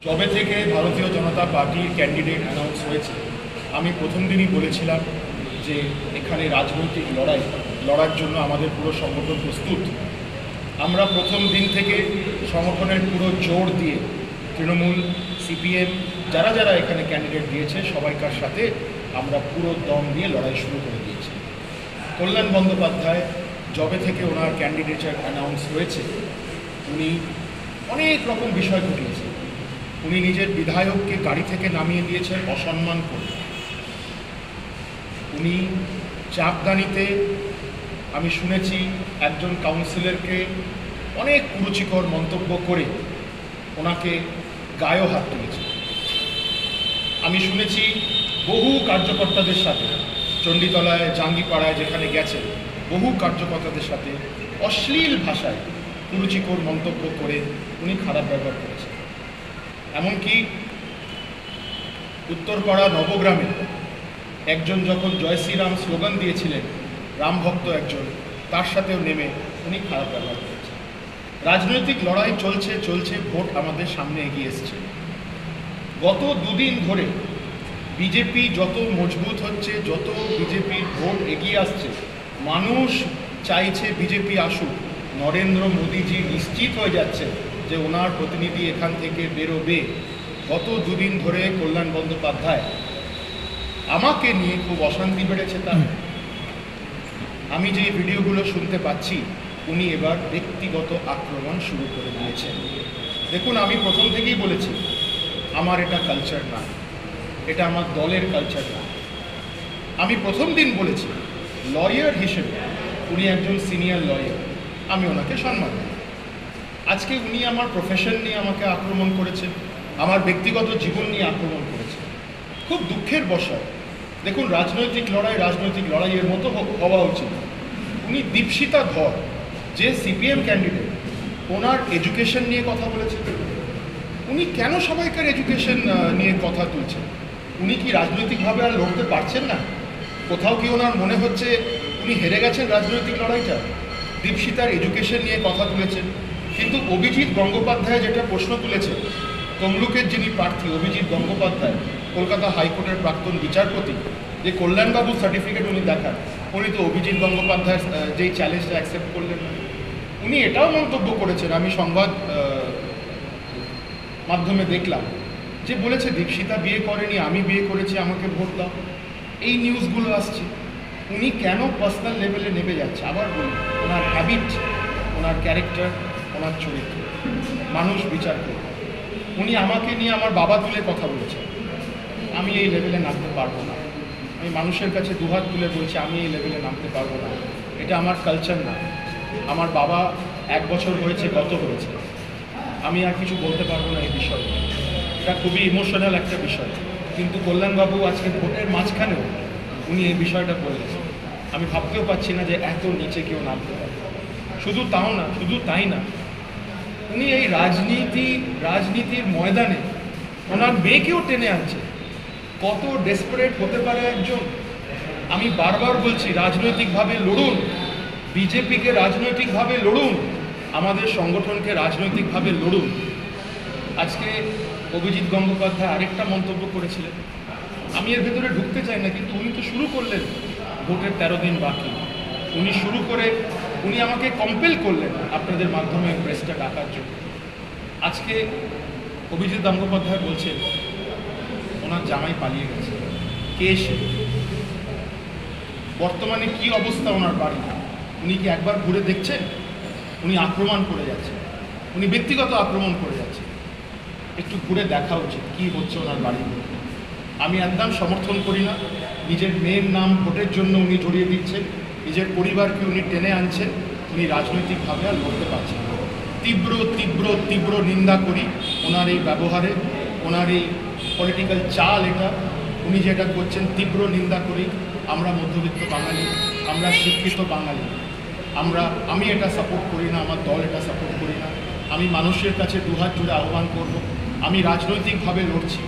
যবে থেকে ভারতীয় জনতা পার্টির ক্যান্ডিডেট অ্যানাউন্স হয়েছে, আমি প্রথম দিনই বলেছিলাম যে এখানে রাজনৈতিক লড়ার জন্য আমাদের পুরো সংগঠন প্রস্তুত। আমরা প্রথম দিন থেকে সংগঠনের পুরো জোর দিয়ে তৃণমূল, সিপিএম যারা যারা এখানে ক্যান্ডিডেট দিয়েছে সবাইকার সাথে আমরা পুরো দম দিয়ে লড়াই শুরু করে দিয়েছি। কল্যাণ বন্দ্যোপাধ্যায় যবে থেকে ওনার ক্যান্ডিডেচার অ্যানাউন্স হয়েছে, উনি অনেক রকম বিষয় ঘটিয়েছেন। উনি নিজের বিধায়ককে গাড়ি থেকে নামিয়ে দিয়েছেন অসম্মান করে। উনি চাপদানিতে আমি শুনেছি একজন কাউন্সিলরকে অনেক কুরুচিকর মন্তব্য করে ওনাকে গায়েও হাত তুলেছে। আমি শুনেছি বহু কার্যকর্তাদের সাথে চণ্ডীতলায়, জাঙ্গিপাড়ায় যেখানে গেছেন, বহু কার্যকর্তাদের সাথে অশ্লীল ভাষায় কুরুচিকর মন্তব্য করে উনি খারাপ ব্যবহার করেছেন। এমনকি উত্তরপাড়া নবগ্রামে একজন যখন জয় শ্রীরাম স্লোগান দিয়েছিলেন, রামভক্ত একজন, তার সাথেও নেমে উনি খারাপ ব্যবহার করেছেন। রাজনৈতিক লড়াই চলছে, ভোট আমাদের সামনে এগিয়ে এসছে। গত দুদিন ধরে বিজেপি যত মজবুত হচ্ছে, যত বিজেপির ভোট এগিয়ে আসছে, মানুষ চাইছে বিজেপি আসুক। নরেন্দ্র মোদীজি নিশ্চিত হয়ে যাচ্ছে যে ওনার প্রতিনিধি এখান থেকে বেরোবে। গত দুদিন ধরে কল্যাণ বন্দ্যোপাধ্যায় আমাকে নিয়ে খুব অশান্তি বেড়েছে। তার আমি যে ভিডিওগুলো শুনতে পাচ্ছি, উনি এবার ব্যক্তিগত আক্রমণ শুরু করে দিয়েছেন। দেখুন, আমি প্রথম থেকেই বলেছি আমার এটা কালচার না, এটা আমার দলের কালচার না। আমি প্রথম দিন বলেছি লয়ার হিসেবে উনি একজন সিনিয়র লয়ার, আমি ওনাকে সম্মান করি। আজকে উনি আমার প্রফেশন নিয়ে আমাকে আক্রমণ করেছেন, আমার ব্যক্তিগত জীবন নিয়ে আক্রমণ করেছেন। খুব দুঃখের বিষয়। দেখুন, রাজনৈতিক লড়াইয়ের মতো হওয়া উচিত। উনি দীপশিতা ধর, যে সিপিএম ক্যান্ডিডেট, ওনার এডুকেশন নিয়ে কথা বলেছেন। উনি কেন সবাইকার এডুকেশন নিয়ে কথা তুলছেন? উনি কি রাজনৈতিকভাবে আর লড়তে পারছেন না? কোথাও কি ওনার মনে হচ্ছে উনি হেরে গেছেন রাজনৈতিক লড়াইটা? দীপশিতার এডুকেশন নিয়ে কথা তুলেছেন, কিন্তু অভিজিৎ গঙ্গোপাধ্যায় যেটা প্রশ্ন তুলেছে, তমলুকের যিনি প্রার্থী অভিজিৎ গঙ্গোপাধ্যায়, কলকাতা হাইকোর্টের প্রাক্তন বিচারপতি, যে কল্যাণবাবুর সার্টিফিকেট উনি দেখান, উনি তো অভিজিৎ গঙ্গোপাধ্যায়ের যেই চ্যালেঞ্জটা অ্যাকসেপ্ট করলেন না। উনি এটাও মন্তব্য করেছেন, আমি সংবাদ মাধ্যমে দেখলাম, যে বলেছে দীপশিতা বিয়ে করেনি, আমি বিয়ে করেছি, আমাকে ভোট দাও। এই নিউজগুলো আসছে। উনি কেন পার্সোনাল লেভেলে নেমে যাচ্ছে? আবার বলি, ওনার হ্যাবিট, ওনার ক্যারেক্টার, ওনার চরিত্র মানুষ বিচার করবে। উনি আমাকে নিয়ে আমার বাবা তুলে কথা বলেছেন, আমি এই লেভেলে নামতে পারবো না। আমি মানুষের কাছে দুহাত তুলে বলছি আমি এই লেভেলে নামতে পারবো না। এটা আমার কালচার না। আমার বাবা 1 বছর হয়েছে, গত হয়েছে, আমি আর কিছু বলতে পারবো না এই বিষয়ে। এটা খুবই ইমোশনাল একটা বিষয়। কিন্তু কল্যাণবাবু আজকে ভোটের মাঝখানেও উনি এই বিষয়টা বলেছেন। আমি ভাবতেও পারছি না যে এত নিচে কেউ নামতে পারে। শুধু তাই না, উনি এই রাজনীতির ময়দানে ওনার মেয়েকেও টেনে আনছে। কত ডেসপারেট হতে পারে একজন? আমি বারবার বলছি, রাজনৈতিকভাবে লড়ুন, বিজেপিকে রাজনৈতিকভাবে লড়ুন, আমাদের সংগঠনকে রাজনৈতিকভাবে লড়ুন। আজকে অভিজিৎ গঙ্গোপাধ্যায় আরেকটা মন্তব্য করেছিলেন, আমি এর ভেতরে ঢুকতে চাই না, কিন্তু উনি তো শুরু করলেন ভোটের 13 দিন বাকি। উনি শুরু করে উনি আমাকে কম্পেল করলেন আপনাদের মাধ্যমে প্রেসটা ডাকার জন্য। আজকে অভিজিৎ গঙ্গোপাধ্যায় বলছেন ওনার জামাই পালিয়ে গেছে। কে সে? বর্তমানে কি অবস্থা ওনার বাড়ি? উনি কি একবার ঘুরে দেখছেন? উনি আক্রমণ করে যাচ্ছেন, উনি ব্যক্তিগত আক্রমণ করে যাচ্ছেন। একটু ঘুরে দেখা উচিত কি হচ্ছে ওনার বাড়িতে। আমি একদম সমর্থন করি না। নিজের মেয়ের নাম ভোটের জন্য উনি জড়িয়ে দিচ্ছেন, নিজের পরিবারকে উনি টেনে আনছেন। উনি রাজনৈতিকভাবে আর লড়তে পারছেন না। তীব্র নিন্দা করি ওনার এই ব্যবহারে, ওনার এই পলিটিক্যাল চাল। এটা উনি যেটা করছেন তীব্র নিন্দা করি। আমরা মধ্যবিত্ত বাঙালি, আমরা শিক্ষিত বাঙালি, আমি এটা সাপোর্ট করি না, আমার দল এটা সাপোর্ট করি না। আমি মানুষের কাছে দুহাত জুড়ে আহ্বান করব, আমি রাজনৈতিকভাবে লড়ছি।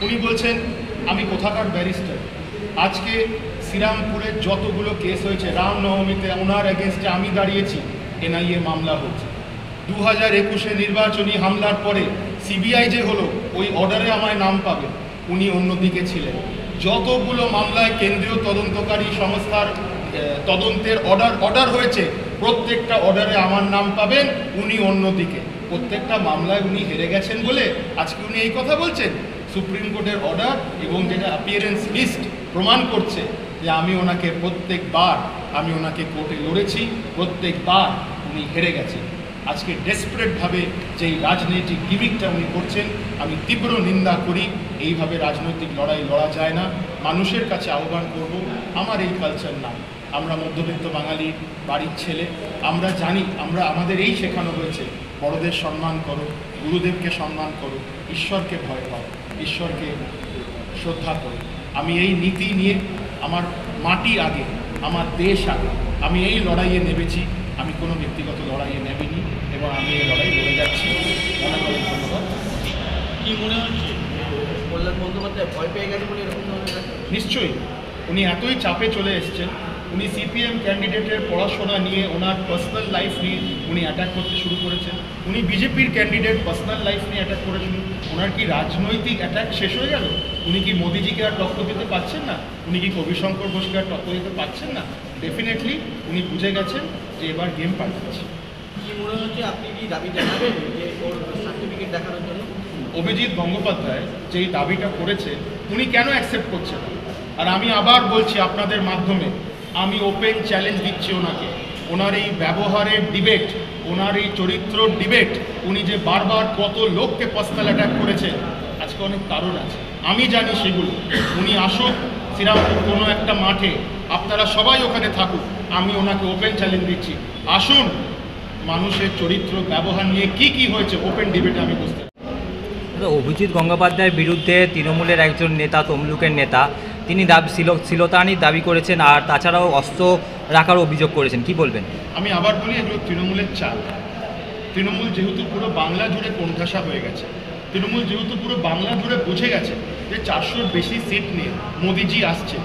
উনি বলছেন আমি কোথাকার ব্যারিস্টার। আজকে শ্রীরামপুরের যতগুলো কেস হয়েছে, রামনবমীতে ওনার এগেনস্টে আমি দাঁড়িয়েছি, এনআইএ মামলা হচ্ছে। 2021 নির্বাচনী হামলার পরে সিবিআই যে হলো ওই অর্ডারে আমায় নাম পাবে, উনি অন্যদিকে ছিলেন। যতগুলো মামলায় কেন্দ্রীয় তদন্তকারী সংস্থার তদন্তের অর্ডার হয়েছে, প্রত্যেকটা অর্ডারে আমার নাম পাবেন, উনি অন্যদিকে। প্রত্যেকটা মামলায় উনি হেরে গেছেন বলে আজকে উনি এই কথা বলছেন। সুপ্রিম কোর্টের অর্ডার এবং যেটা অ্যাপিয়ারেন্স লিস্ট প্রমাণ করছে যে আমি ওনাকে প্রত্যেকবার আমি ওনাকে কোর্টে লড়েছি, প্রত্যেকবার উনি হেরে গেছেন। আজকে ডেসপারেটভাবে যেই রাজনৈতিক গিমিকটা উনি করছেন, আমি তীব্র নিন্দা করি। এইভাবে রাজনৈতিক লড়াই লড়া যায় না। মানুষের কাছে আহ্বান করব, আমার এই কালচার না। আমরা মধ্যবিত্ত বাঙালি বাড়ির ছেলে, আমরা জানি, আমাদের এই শেখানো হয়েছে, বড়দের সম্মান করো, গুরুদেবকে সম্মান করো, ঈশ্বরকে ভয় পাও, ঈশ্বরকে শ্রদ্ধা করো। আমি এই নীতি নিয়ে, আমার মাটি আগে, আমার দেশ আগে, আমি এই লড়াইয়ে নেমেছি। আমি কোনো ব্যক্তিগত লড়াইয়ে নেমেনি এবং আমি এই লড়াই লড়ে যাচ্ছি। মনে করেন ধন্যবাদ। কি মনে হচ্ছে কল্যাণ বন্দ্যোপাধ্যায় ভয় পেয়ে গেছে বলে এরকম ধরনের? নিশ্চয়ই উনি এতই চাপে চলে এসছেন, উনি সিপিএম ক্যান্ডিডেটের পড়াশোনা নিয়ে, ওনার পার্সোনাল লাইফ নিয়ে উনি অ্যাটাক করতে শুরু করেছেন। উনি বিজেপির ক্যান্ডিডেট, পার্সোনাল লাইফ নিয়ে অ্যাটাক করেছেন। ওনার কি রাজনৈতিক অ্যাটাক শেষ হয়ে গেল? উনি কি মোদিজিকে আর টক্কর দিতে পারছেন না? উনি কি কবিশঙ্কর ঘোষকে আর টক্কর দিতে পারছেন না? ডেফিনেটলি উনি বুঝে গেছেন যে এবার গেম পাল্টাচ্ছে। কি মনে হচ্ছে, আপনি কি দাবি জানাবেন যে ওর সার্টিফিকেট দেখানোর জন্য? অভিজিৎ গঙ্গোপাধ্যায় যেই দাবিটা করেছে, উনি কেন অ্যাকসেপ্ট করছেন? আর আমি আবার বলছি আপনাদের মাধ্যমে, আমি ওপেন চ্যালেঞ্জ দিচ্ছি ওনাকে। ওনার এই ব্যবহারের ডিবেট, ওনার এই চরিত্র ডিবেট, উনি যে বারবার কত লোককে পার্সোনাল অ্যাটাক করেছে, আজকে অনেক কারণ আছে, আমি জানি সেগুলো। উনি আসুক শ্রীরামপুর কোনো একটা মাঠে, আপনারা সবাই ওখানে থাকুক, আমি ওনাকে ওপেন চ্যালেঞ্জ দিচ্ছি। আসুন, মানুষের চরিত্র ব্যবহার নিয়ে কি হয়েছে ওপেন ডিবেটে আমি বুঝতে। অভিজিৎ গঙ্গোপাধ্যায়ের বিরুদ্ধে তৃণমূলের একজন নেতা, তমলুকের নেতা, তিনি শ্লীলতাহানির দাবি করেছেন, আর তাছাড়াও অস্ত্র রাখার অভিযোগ করেছেন। কি বলবেন? আমি আবার বলি, এগুলো তৃণমূলের চাল। তৃণমূল যেহেতু পুরো বাংলা জুড়ে কোণঠাসা হয়ে গেছে, তৃণমূল যেহেতু পুরো বাংলা জুড়ে বুঝে গেছে যে 400-র বেশি সিট নিয়ে মোদিজি আসছে,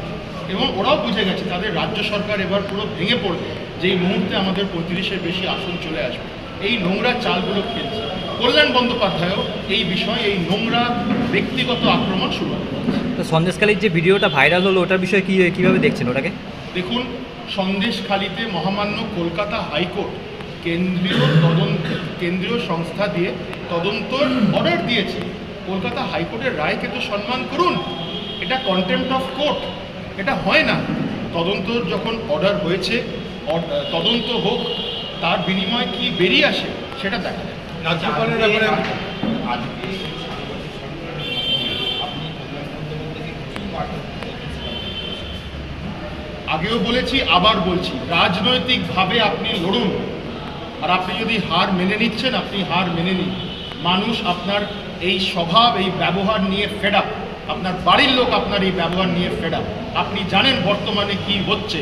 এবং ওরাও বুঝে গেছে তাদের রাজ্য সরকার এবার পুরো ভেঙে পড়বে, যেই মুহূর্তে আমাদের 35-এর বেশি আসন চলে আসবে। এই নোংরা চালগুলো খেলছে। কল্যাণ বন্দ্যোপাধ্যায়ও এই বিষয়ে, এই নোংরা ব্যক্তিগত আক্রমণ শুরু করে। তো সন্দেশখালীর যে ভিডিওটা ভাইরাল হলো, ওটার বিষয়ে কীভাবে দেখছেন ওটাকে? দেখুন, সন্দেশখালীতে মহামান্য কলকাতা হাইকোর্ট কেন্দ্রীয় সংস্থা দিয়ে তদন্তর অর্ডার দিয়েছে। কলকাতা হাইকোর্টের রায়কে তো সম্মান করুন। এটা কন্টেম্পট অফ কোর্ট, এটা হয় না। তদন্ত যখন অর্ডার হয়েছে, তদন্ত হোক, তার বিনিময়ে কি বেরিয়ে আসে সেটা দেখা যায়। রাজ্যপালের ব্যাপারে আগেও বলেছি, আবার বলছি, রাজনৈতিকভাবে আপনি লড়ুন। আর আপনি যদি হার মেনে নিচ্ছেন, আপনি হার মেনে নিন। মানুষ আপনার এই স্বভাব, এই ব্যবহার নিয়ে ফেড আপ। আপনার বাড়ির লোক আপনার এই ব্যবহার নিয়ে ফেড আপ। আপনি জানেন বর্তমানে কি হচ্ছে।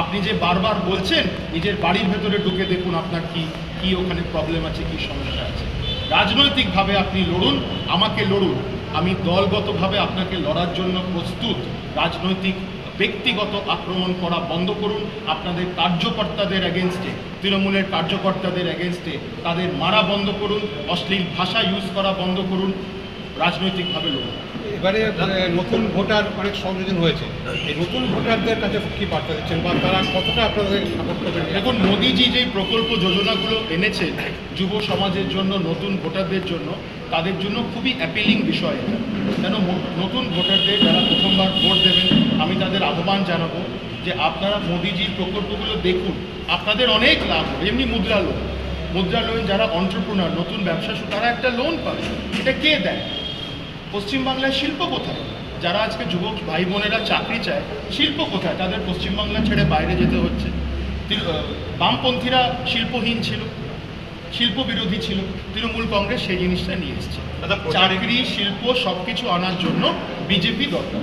আপনি যে বারবার বলছেন, নিজের বাড়ির ভেতরে ঢুকে দেখুন আপনার কি ওখানে প্রবলেম আছে, কি সমস্যা আছে। রাজনৈতিকভাবে আপনি লড়ুন, আমাকে লড়ুন। আমি দলগতভাবে আপনাকে লড়ার জন্য প্রস্তুত। রাজনৈতিক ব্যক্তিগত আক্রমণ করা বন্ধ করুন। আপনাদের কার্যকর্তাদের এগেনস্টে, তৃণমূলের কার্যকর্তাদের এগেনস্টে তাদের মারা বন্ধ করুন, অশ্লীল ভাষা ইউজ করা বন্ধ করুন। রাজনৈতিকভাবে লড়ুন। এবারে নতুন ভোটার অনেক সংযোজন হয়েছে, এই নতুন ভোটারদের কাছে কি বার্তা দিচ্ছেন, বা তারা কতটা আপনাদের সাপোর্ট করবেন? দেখুন, মোদিজি যেই প্রকল্প যোজনাগুলো এনেছে যুব সমাজের জন্য, নতুন ভোটারদের জন্য, তাদের জন্য খুবই অ্যাপিলিং বিষয় এটা। কেন নতুন ভোটারদের যারা প্রথমবার ভোট দেবেন, আমি তাদের আহ্বান জানাবো যে আপনারা মোদিজির প্রকল্পগুলো দেখুন, আপনাদের অনেক লাভ হবে। এমনি মুদ্রা লোন, যারা অন্টারপ্রেনার, নতুন ব্যবসা শুরু, তারা একটা লোন পাবে। এটা কে দেয়? পশ্চিমবাংলায় শিল্প কোথায়? যারা আজকে যুবক ভাই বোনেরা চাকরি চায়, শিল্প কোথায়? তাদের পশ্চিমবাংলা ছেড়ে বাইরে যেতে হচ্ছে। বামপন্থীরা শিল্পহীন ছিল, শিল্প বিরোধী ছিল। তৃণমূল কংগ্রেস সেই জিনিসটা নিয়ে এসছে। চাকরি, শিল্প সবকিছু আনার জন্য বিজেপি দরকার।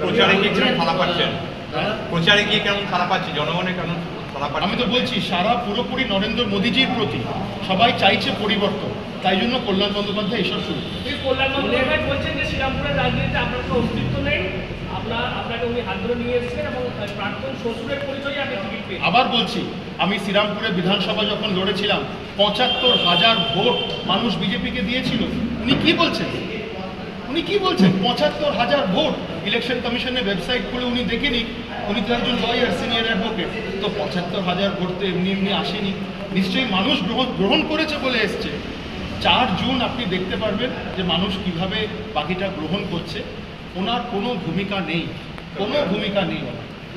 প্রচারে গিয়ে কেমন সাড়া পাচ্ছেন? প্রচারে গিয়ে কেমন সাড়া পাচ্ছে জনগণের? কেমন সাড়া পাচ্ছে? আমি তো বলছি, সারা পুরোপুরি নরেন্দ্র মোদীজির প্রতি। সবাই চাইছে পরিবর্তন, তাই জন্য কল্যাণ বন্দ্যোপাধ্যায় এসব শুরু। কল্যাণ বন্দ্যোপাধ্যায় বলছেন যে শ্রীরামপুরের রাজনীতিতে আপনার কোনো অস্তিত্ব নেই, আপনাকে উনি হাত ধরে নিয়ে এসেছিলেন এবং প্রাক্তন শ্বশুরের পরিচয়ে আপনি টিকিট পেয়েছেন। আবার বলছি, আমি শ্রীরামপুরে বিধানসভা যখন লড়েছিলাম ৭৫,০০০ ভোট মানুষ বিজেপিকে দিয়েছিল। উনি কি বলছেন? ৭৫,০০০ ভোট। ইলেকশন কমিশনের ওয়েবসাইট খুলে উনি দেখে নিক, উনি তো একজন লয়ার, সিনিয়র অ্যাডভোকেট। তো ৭৫,০০০ ভোট তো এমনি আসেনি, নিশ্চয়ই মানুষ গ্রহণ করেছে বলে এসছে। ৪ জুন আপনি দেখতে পারবেন যে মানুষ কিভাবে বাকিটা গ্রহণ করছে। ওনার কোনো ভূমিকা নেই।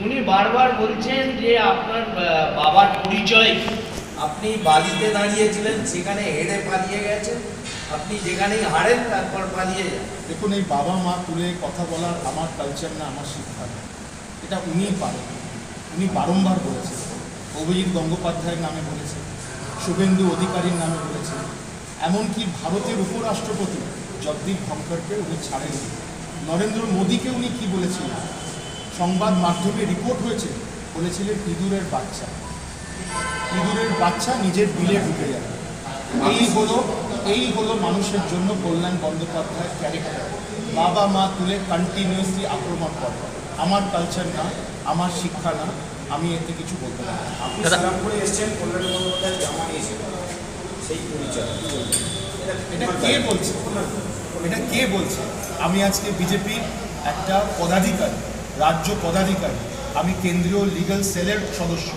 উনি বারবার বলছেন যে আপনার বাবার পরিচয়, আপনি বালিতে দাঁড়িয়েছিলেন, সেখানে হেরে পালিয়ে গেছেন, আপনি যেখানেই হারেন তারপর পালিয়ে যান। দেখুন, এই বাবা মা তুলে কথা বলার আমার কালচার না, আমার শিক্ষা না, এটা উনিই পারেন। উনি বারংবার বলেছেন, অভিজিৎ গঙ্গোপাধ্যায়ের নামে বলেছেন, শুভেন্দু অধিকারীর নামে বলেছেন, এমনকি ভারতের উপরাষ্ট্রপতি জগদীপ ধনখড়কে উনি ছাড়েননি। নরেন্দ্র মোদীকে উনি কি বলেছিলেন? সংবাদ মাধ্যমে রিপোর্ট হয়েছে, বলেছিলেন ইঁদুরের বাচ্চা নিজের বিলে ঢুকে যাবে। এই হলো মানুষের জন্য কল্যাণ বন্দ্যোপাধ্যায়ের ক্যারেক্টার। বাবা মা তুলে কন্টিনিউয়াসলি আক্রমণ করে। আমার কালচার না, আমার শিক্ষা না, আমি এতে কিছু বলতে পারি। আপনি শ্রীরামপুরে এসেছেন, কল্যাণ বন্দ্যোপাধ্যায় জামা নিয়েছেন, সেই পরিচয় এটা কে বলছে? আমি আজকে বিজেপির একটা পদাধিকারী, রাজ্য পদাধিকারী, আমি কেন্দ্রীয় লিগ্যাল সেলের সদস্য,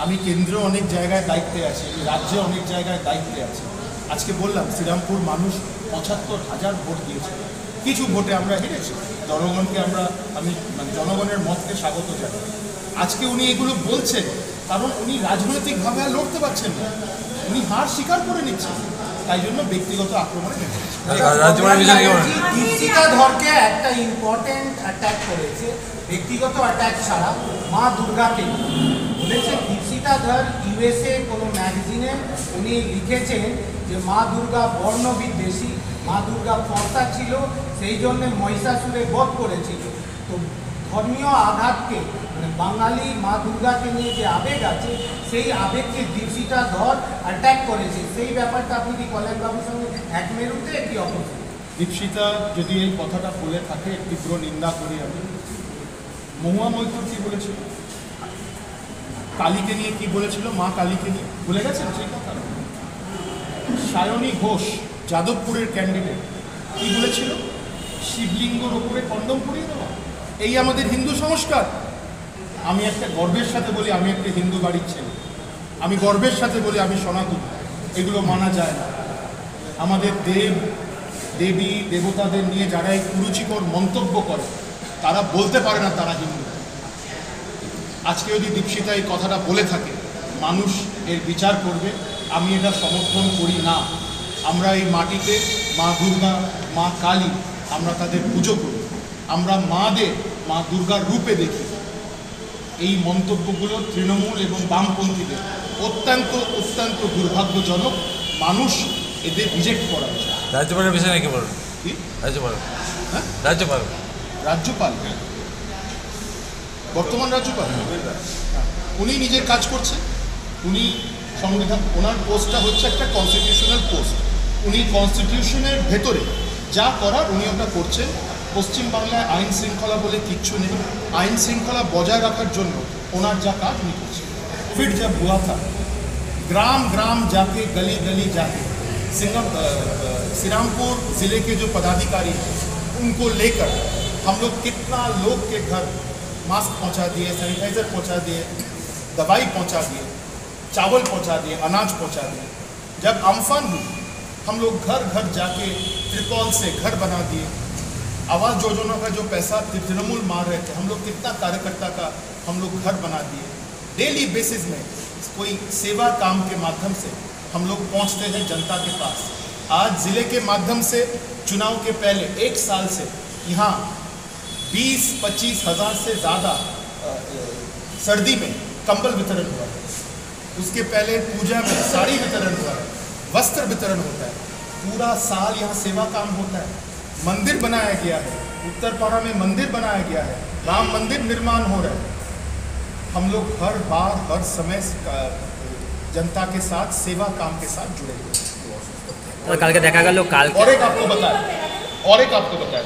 আমি কেন্দ্রে অনেক জায়গায় দায়িত্বে আছি, রাজ্যে অনেক জায়গায় দায়িত্বে আছি। আজকে বললাম শ্রীরামপুর মানুষ ৭৫,০০০ ভোট দিয়েছে, কিছু ভোটে আমরা হেরেছি। আমি জনগণের মতকে স্বাগত জানাই। আজকে উনি এগুলো বলছেন কারণ উনি রাজনৈতিকভাবে আর লড়তে পারছেন না, উনি হার স্বীকার করে নিচ্ছেন, তাই জন্য ব্যক্তিগত আক্রমণে নেমেছেন। দীপশিখা ধরকে একটা ইম্পর্টেন্ট অ্যাটাক করেছে, ব্যক্তিগত অ্যাটাক ছাড়া মা দুর্গাকে বলেছে। দীপশিখা ধর ইউএসএ কোনো ম্যাগাজিনে উনি লিখেছেন যে মা দুর্গা বর্ণবিদ্বেষী, মা দুর্গা ফর্সা ছিল, সেই জন্য মহিষাসুরে বধ করেছিল। তো ধর্মীয় আঘাতকে, মানে বাঙালি মা দুর্গাকে নিয়ে যে আবেগ আছে, সেই আবেগকে দীপশিখা ধর অ্যাটাক করেছে। সেই ব্যাপারটা আপনি কি কল্যাণবাবুর সঙ্গে এক মেরুতে কি অপোজিট? দীপশিখা যদি এই কথাটা বলে থাকে, তীব্র নিন্দা করি আমি। মহুয়া মৈত্র কি বলেছিল? কালীকে নিয়ে কি বলেছিল? মা কালীকে নিয়ে ভুলে গেছেন সেই কথা? সায়নী ঘোষ, যাদবপুরের ক্যান্ডিডেট, কি বলেছিল? শিবলিঙ্গর ওপরে কন্ডম পরিয়ে দেওয়া। এই আমাদের হিন্দু সংস্কার। আমি একটা গর্বের সাথে বলি, আমি একটা হিন্দু বাড়ির ছেলে, আমি গর্বের সাথে বলি আমি সনাতন। এগুলো মানা যায় না। আমাদের দেবী দেবতাদের নিয়ে যারা এই কুরুচিকর মন্তব্য করে, তারা বলতে পারে না তারা হিন্দু। আজকে যদি দীপশিখা এই কথাটা বলে থাকে, মানুষ এর বিচার করবে। আমি এটা সমর্থন করি না। আমরা এই মাটিতে মা দুর্গা, মা কালী, আমরা তাদের পুজো করি, আমরা মাদের, মা দুর্গার রূপে দেখি। এই মন্তব্যগুলো তৃণমূল এবং বামপন্থীদের অত্যন্ত দুর্ভাগ্যজনক। মানুষ এদের রিজেক্ট করা উচিত। রাজ্যপালের বিষয়ে নাকি বলুন? কি রাজ্যপাল? হ্যাঁ, রাজ্যপাল বর্তমান রাজ্যপাল উনি নিজের কাজ করছে। উনি সংবিধান, ওনার পোস্টটা হচ্ছে একটা কনস্টিটিউশনাল পোস্ট। উনি কনস্টিটিউশনের ভেতরে যা করার উনি ওটা করছেন। পশ্চিমবাংলায় আইন শৃঙ্খলা বলে কিচ্ছু নেই। আইন শৃঙ্খলা বজায় রাখার জন্য ওনার যা কাজ উনি করছেন। फिर जब हुआ था ग्राम ग्राम जाके गली गली जाके श्रीरामपुर ज़िले के जो पदाधिकारी हैं उनको लेकर हम लोग कितना लोग के घर मास्क पहुंचा दिए, सैनिटाइजर पहुंचा दिए, दवाई पहुंचा दिए, चावल पहुंचा दिए, अनाज पहुंचा दिए। जब अम्फान हुई हम लोग घर घर जाके त्रिपॉल से घर बना दिए। आवास योजना का जो पैसा तृणमूल मार रहे थे, हम लोग कितना कार्यकर्ता का हम लोग घर बना दिए। डेली बेसिस में कोई सेवा काम के माध्यम से हम लोग पहुंचते हैं जनता के पास। आज ज़िले के माध्यम से चुनाव के पहले 1 साल से यहाँ 20-25 हज़ार से ज़्यादा सर्दी में कंबल वितरण हुआ है। उसके पहले पूजा में साड़ी वितरण हुआ है, वस्त्र वितरण होता है। पूरा साल यहाँ सेवा काम होता है। मंदिर बनाया गया है, उत्तरपाड़ा में मंदिर बनाया गया है, राम मंदिर निर्माण हो रहा है। हम लोग हर बार हर समय जनता के साथ सेवा काम के साथ जुड़े हुए हैं। কালকে দেখা গেল और एक आपको बताया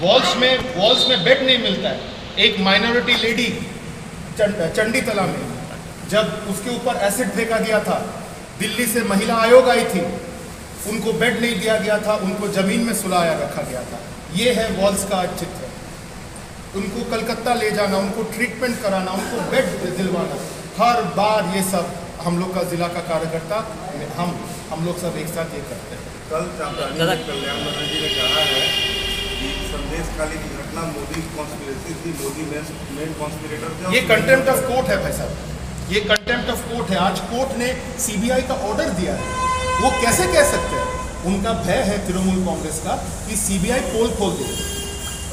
वॉल्स में बेड नहीं मिलता है। एक माइनॉरिटी लेडी चंडीतला में जब उसके ऊपर एसिड फेंका दिया था, दिल्ली से महिला आयोग आई थी, उनको बेड नहीं दिया गया था, उनको जमीन में सुलाया रखा गया था। ये है वॉल्स का चित्र। उनको कलकत्ता ले जाना, उनको ट्रीटमेंट कराना, उनको बेड दिलवाना, हर बार ये सब हम लोग का जिला का कार्यकर्ता हम लोग सब एक साथ ये करते हैं। कल कल्याण मंत्री जी ने कहा है कि संदेशकाली की घटना मोदी कॉन्स्पिरेसी थी, मोदी मेन कॉन्स्पिरेटर थे। ये कंटेम्प्ट ऑफ कोर्ट है भाई साहब, ये कंटेम्प्ट ऑफ कोर्ट है। आज कोर्ट ने सीबीआई का ऑर्डर दिया है, वो कैसे कह सकते हैं? उनका भय है तृणमूल कांग्रेस का कि सीबीआई पोल खोल देगी।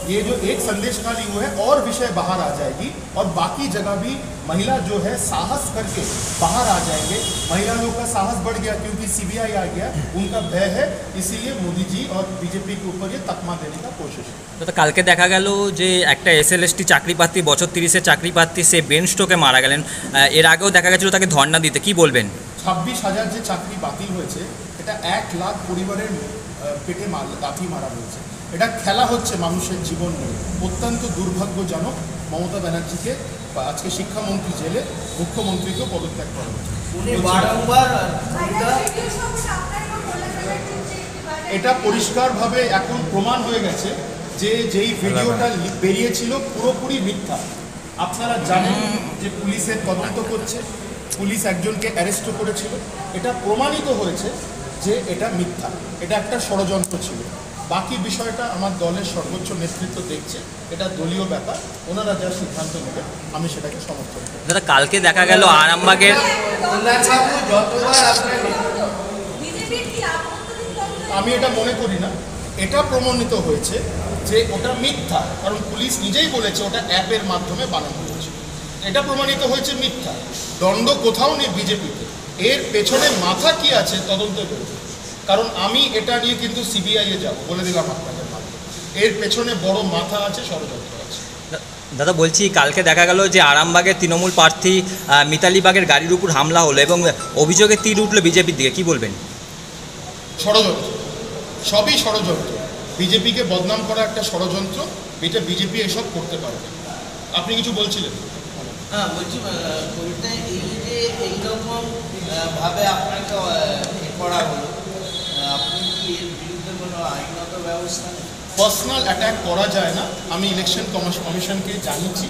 ये जो एक संदेशकाली हुआ है और विषय बाहर आ जाएगी और बाकी जगह भी महिला जो है साहस करके बाहर आ जाएंगे। महिला लोग का साहस बढ़ गया क्योंकि सीबीआई आ गया, उनका भय है, इसीलिए मोदी जी और बीजेपी के ऊपर ये तकमा देने का कोशिश है। তো কালকে দেখা গেল যে একটা এসএলএসটি চাকরি প্রার্থী, বছর 30-এর চাকরি প্রার্থী, সে ব্রেন স্ট্রোকে মারা গেলেন। এর আগেও দেখা গেছিল তাকে ধর্ণা দিতে, কি বলবেন? 26,000 যে চাকরি বাতিল হয়েছে, এটা 1 লাখ পরিবারের পেটে লাথি মারা হয়েছে। এটা খেলা হচ্ছে মানুষের জীবন নিয়ে। অত্যন্ত দুর্ভাগ্যজনক। মমতা ব্যানার্জিকে আজকে শিক্ষামন্ত্রী জেলে, মুখ্যমন্ত্রীকেও পদত্যাগ করা হয়েছে। উনি বারংবার এটা পরিষ্কারভাবে এখন প্রমাণ হয়ে গেছে যে যেই ভিডিওটা বেরিয়েছিল পুরোপুরি মিথ্যা। আপনারা জানেন যে পুলিশের তদন্ত করছে, পুলিশ একজনকে অ্যারেস্টও করেছিল। এটা প্রমাণিত হয়েছে যে এটা মিথ্যা, এটা একটা ষড়যন্ত্র ছিল। বাকি বিষয়টা আমার দলের সর্বোচ্চ নেতৃত্ব দেখছে, এটা দলীয় ব্যাপার, ওনারা যা সিদ্ধান্ত নেবেন আমি সেটাকে সমর্থন করি। দাদা কালকে দেখা গেল আরামবাগের, আমি এটা মনে করি না, এটা প্রমাণিত হয়েছে যে ওটা মিথ্যা, কারণ পুলিশ নিজেই বলেছে ওটা অ্যাপের মাধ্যমে বানানো হয়েছে। এটা প্রমাণিত হয়েছে মিথ্যা। দণ্ড কোথাও নেই বিজেপিতে। এর পেছনে মাথা কি আছে তদন্তে বেরোবে, কারণ আমি এটা নিয়ে কিন্তু সিবিআইয়ে যাব, বলে দিলাম আপনাদের মাধ্যমে। এর পেছনে বড় মাথা আছে, ষড়যন্ত্র আছে। দাদা বলছি কালকে দেখা গেল যে আরামবাগের তৃণমূল প্রার্থী মিতালি বাগের গাড়ির উপর হামলা হলো এবং অভিযোগে তীর উঠলো বিজেপির দিকে, কি বলবেন? ষড়যন্ত্র, সবই ষড়যন্ত্র। বিজেপিকে বদনাম করা একটা ষড়যন্ত্র, এটা বিজেপি এসব করতে পারবে। আপনি কিছু বলছিলেন? হ্যাঁ বলছি, কবিতায় এই যে এইরকম ভাবে আপনাকে করা হলো, আপনি কি এর বিরুদ্ধে কোনো আইনগত ব্যবস্থা নেন? পার্সোনাল অ্যাটাক করা যায় না। আমি ইলেকশন কমিশনকে জানিয়েছি,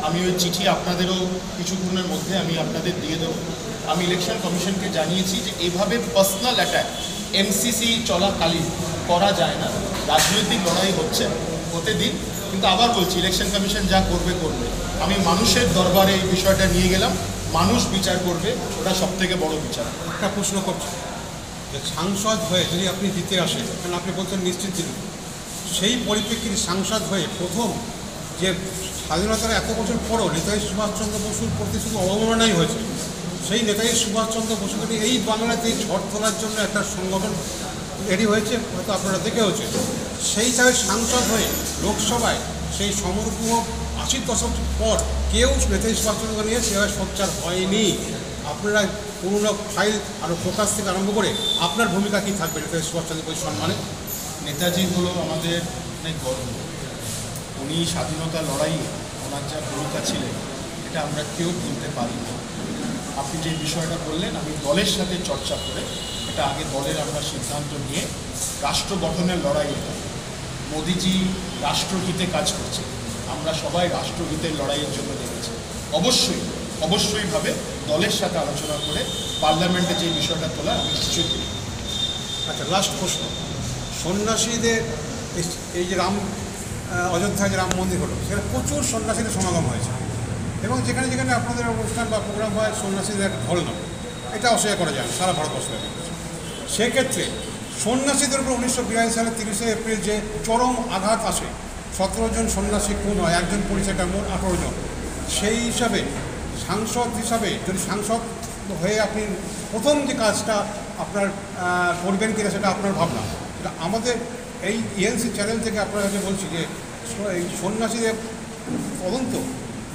আমি ওই চিঠি আপনাদেরও কিছুক্ষণের মধ্যে আমি আপনাদের দিয়ে দেবো। আমি ইলেকশন কমিশনকে জানিয়েছি যে এভাবে পার্সোনাল অ্যাটাক এমসিসি চলাকালীন করা যায় না। রাজনৈতিক লড়াই হচ্ছে, হতে দিন। কিন্তু আবার বলছি, ইলেকশন কমিশন যা করবে করবে। আমি মানুষের দরবারে এই বিষয়টা নিয়ে গেলাম, মানুষ বিচার করবে, ওটা সবথেকে বড় বিচার। একটা প্রশ্ন করছি যে সাংসদ হয়ে যদি আপনি জিতে আসেন, কারণ আপনি বলছেন নিশ্চিত জিতবেন, সেই পরিপ্রেক্ষিতে সাংসদ হয়ে প্রথম যে স্বাধীনতার এত বছর পরও নেতাজি সুভাষচন্দ্র বসুর প্রতি শুধু অবমাননাই হয়েছে, সেই নেতাজি সুভাষচন্দ্র বসুকে নিয়ে এই বাংলাতে ঝড় তোলার জন্য একটা সংগঠন রেডি হয়েছে, হয়তো আপনারা দেখেওছে। সেই হিসাবে সাংসদ হয়ে লোকসভায় সেই সমগ্র 80 দশক পর কেউ নেতাজি সুভাষচন্দ্রকে নিয়ে সেভাবে সোচ্চার হয়নি। আপনারা পুরনো ফাইল আরও প্রকাশ থেকে আরম্ভ করে আপনার ভূমিকা কী থাকবে নেতাজি সুভাষচন্দ্রের সম্মানে? নেতাজি হলো আমাদের অনেক গর্ব। উনি স্বাধীনতা লড়াইয়ে ওনার যা ভূমিকা ছিলেন এটা আমরা কেউ ভুলতে পারি না। আপনি যে বিষয়টা বললেন, আমি দলের সাথে চর্চা করে এটা আগে দলের আমরা সিদ্ধান্ত নিয়ে রাষ্ট্র গঠনের লড়াই এটা। মোদিজি রাষ্ট্রহিতে কাজ করছে, আমরা সবাই রাষ্ট্রহিতের লড়াইয়ের জন্য দেখেছি। অবশ্যইভাবে দলের সাথে আলোচনা করে পার্লামেন্টে যে বিষয়টা তোলা আমি নিশ্চয়ই করি। আচ্ছা, লাস্ট প্রশ্ন, সন্ন্যাসীদের এই যে অযোধ্যায় যে রাম মন্দির হলো, সেখানে প্রচুর সন্ন্যাসীদের সমাগম হয়েছে এবং যেখানে যেখানে আপনাদের অনুষ্ঠান বা প্রোগ্রাম হয় সন্ন্যাসীদের একটা ঢল নামে, এটা অস্বীকার করা যায় না, সারা ভারতবর্ষে। সেক্ষেত্রে সন্ন্যাসীদের উপর 1982 সালের 30শে এপ্রিল যে চরম আঘাত আসে, 17 জন সন্ন্যাসী খুন হয়, একজন পরিচয়টা মোট 18 জন। সেই হিসাবে সাংসদ হিসাবে যদি সাংসদ হয়ে আপনি প্রথম যে কাজটা আপনার করবেন কিনা সেটা আপনার ভাবনা, সেটা আমাদের এই ইএনসি চ্যানেল থেকে আপনার কাছে বলছি যে এই সন্ন্যাসীদের তদন্ত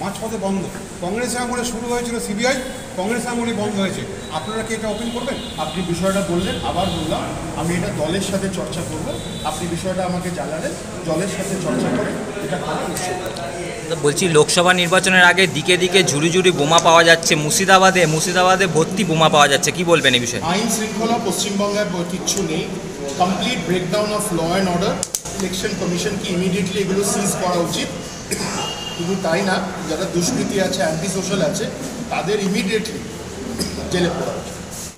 মাঝপথে বন্ধ। কংগ্রেসের আমলে শুরু হয়েছিল সিবিআই, কংগ্রেসের আমলে বন্ধ হয়েছে। আপনারা কি এটা ওপেন করবেন? আপনি বিষয়টা বললেন, আবার বললাম আমি এটা দলের সাথে চর্চা করব। আপনি বিষয়টা আমাকে জানালেন, দলের সাথে চর্চা করে এটা করা নিশ্চয়ই। বলছি লোকসভা নির্বাচনের আগে দিকে দিকে ঝুড়ি ঝুড়ি বোমা পাওয়া যাচ্ছে, মুর্শিদাবাদে ভর্তি বোমা পাওয়া যাচ্ছে, কি বলবেন এই বিষয়ে? আইন শৃঙ্খলা পশ্চিমবঙ্গে কিচ্ছু নেই, complete breakdown of law and order. Election কমিশনকে ইমিডিয়েটলি এগুলো সিজ করা উচিত। শুধু তাই না, যারা দুষ্কৃতী আছে, অ্যান্টি সোশ্যাল আছে, তাদের ইমিডিয়েটলি জেলে পড়া উচিত।